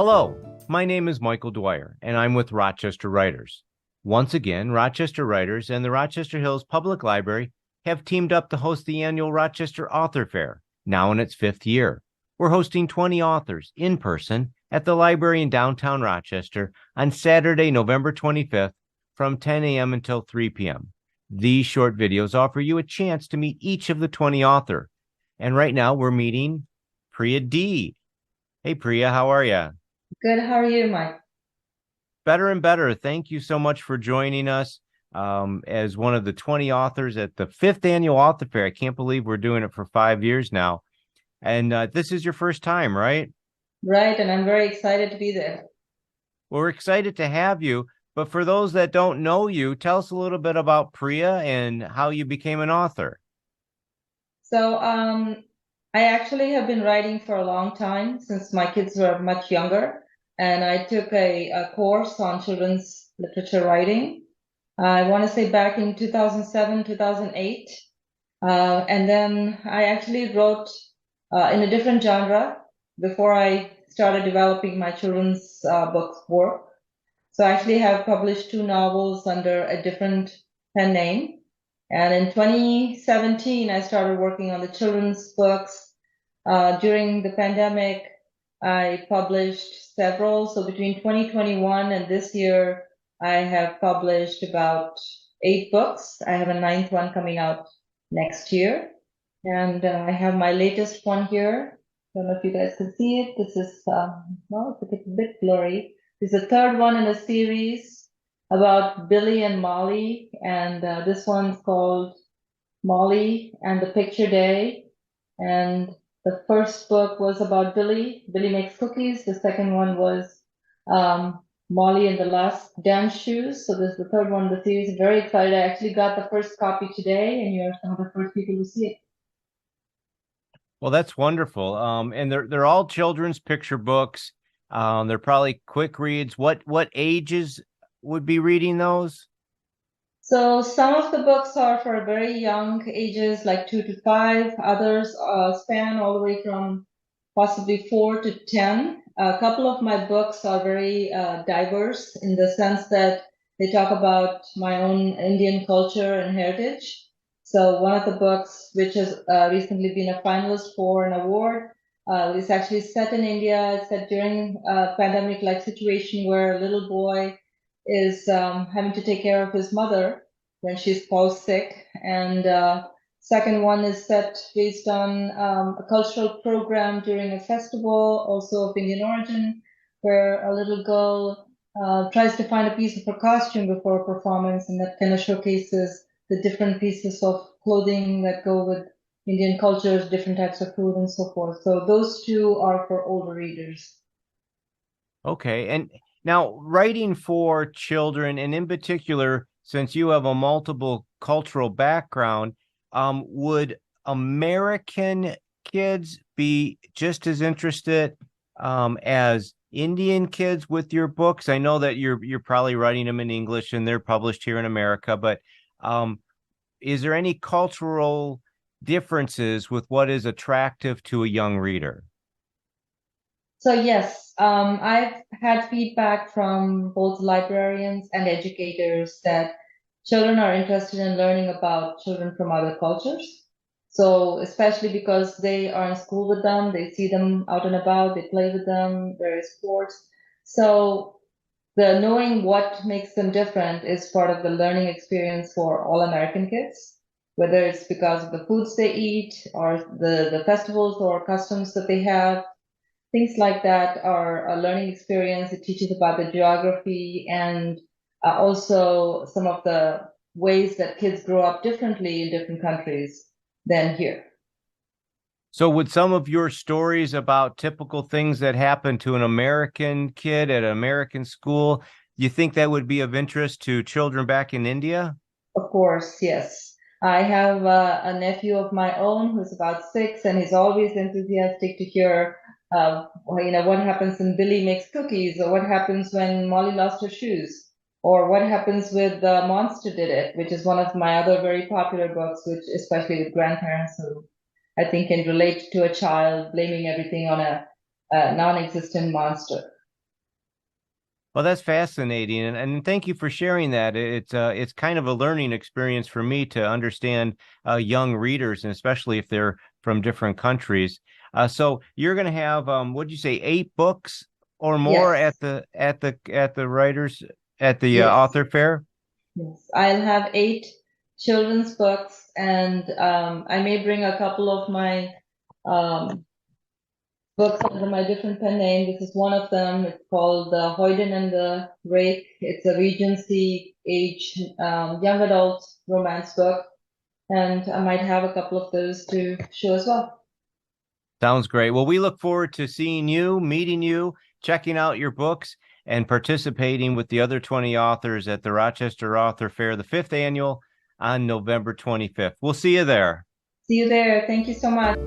Hello, my name is Michael Dwyer, and I'm with Rochester Writers. Once again, Rochester Writers and the Rochester Hills Public Library have teamed up to host the annual Rochester Author Fair, now in its fifth year. We're hosting 20 authors in person at the library in downtown Rochester on Saturday, November 25th from 10 a.m. until 3 p.m. These short videos offer you a chance to meet each of the 20 authors. And right now we're meeting Pria Dee. Hey, Priya, how are you? Good. How are you, Mike? Better and better. Thank you so much for joining us as one of the 20 authors at the fifth annual author fair. I can't believe we're doing it for 5 years now. And this is your first time, right? Right, and I'm very excited to be there. Well, we're excited to have you. But for those that don't know you, tell us a little bit about Priya and how you became an author. So, I actually have been writing for a long time since my kids were much younger, and I took a course on children's literature writing. I want to say back in 2007, 2008. And then I actually wrote in a different genre before I started developing my children's books work. So I actually have published two novels under a different pen name. And in 2017, I started working on the children's books. During the pandemic, I published several. So between 2021 and this year, I have published about 8 books. I have a ninth one coming out next year. And I have my latest one here. Don't know if you guys can see it. This is, well, it's a bit blurry. This is the third one in a series about Billy and Molly. And this one's called Molly and the Picture Day. And the first book was about Billy. Billy makes cookies. The second one was Molly and the Last Dance Shoes. So this is the third one in the series. Very excited. I actually got the first copy today, and you're some of the first people to see it. Well, that's wonderful. And they're all children's picture books. They're probably quick reads. What ages would be reading those? So some of the books are for very young ages, like 2 to 5. Others span all the way from possibly 4 to 10. A couple of my books are very diverse in the sense that they talk about my own Indian culture and heritage. So one of the books, which has recently been a finalist for an award, is actually set in India. It's set during a pandemic-like situation where a little boy is having to take care of his mother when she falls sick. And second one is set based on a cultural program during a festival, also of Indian origin, where a little girl tries to find a piece of her costume before a performance, and that kind of showcases the different pieces of clothing that go with Indian cultures, different types of food, and so forth. So those two are for older readers. Okay. And now writing for children, and in particular, since you have a multiple cultural background, would American kids be just as interested as Indian kids with your books? I know that you're probably writing them in English and they're published here in America, but um, is there any cultural differences with what is attractive to a young reader? So yes, I've had feedback from both librarians and educators that children are interested in learning about children from other cultures. So especially because they are in school with them, they see them out and about, they play with them, various sports. So the knowing what makes them different is part of the learning experience for all American kids, whether it's because of the foods they eat or the festivals or customs that they have. Things like that are a learning experience. It teaches about the geography and also some of the ways that kids grow up differently in different countries than here. So, would some of your stories about typical things that happen to an American kid at an American school, you think that would be of interest to children back in India? Of course, yes. I have a nephew of my own who's about 6, and he's always enthusiastic to hear, what happens when Billy makes cookies, or what happens when Molly lost her shoes, or what happens with Monster Did It, which is one of my other very popular books, which especially with grandparents who I think can relate to a child blaming everything on a non-existent monster. Well, that's fascinating, and thank you for sharing that. It's kind of a learning experience for me to understand young readers, and especially if they're from different countries. So you're going to have what'd you say, 8 books or more Yes, at the writers at the yes, author fair? yes. I'll have 8 children's books, and I may bring a couple of my um, books under my different pen name. This is one of them. It's called Hoyden and the Rake. It's a Regency age young adult romance book, and I might have a couple of those to show as well. Sounds great. Well, we look forward to seeing you, meeting you, checking out your books, and participating with the other 20 authors at the Rochester Author Fair, the fifth annual, on November 25th. We'll see you there. See you there. Thank you so much.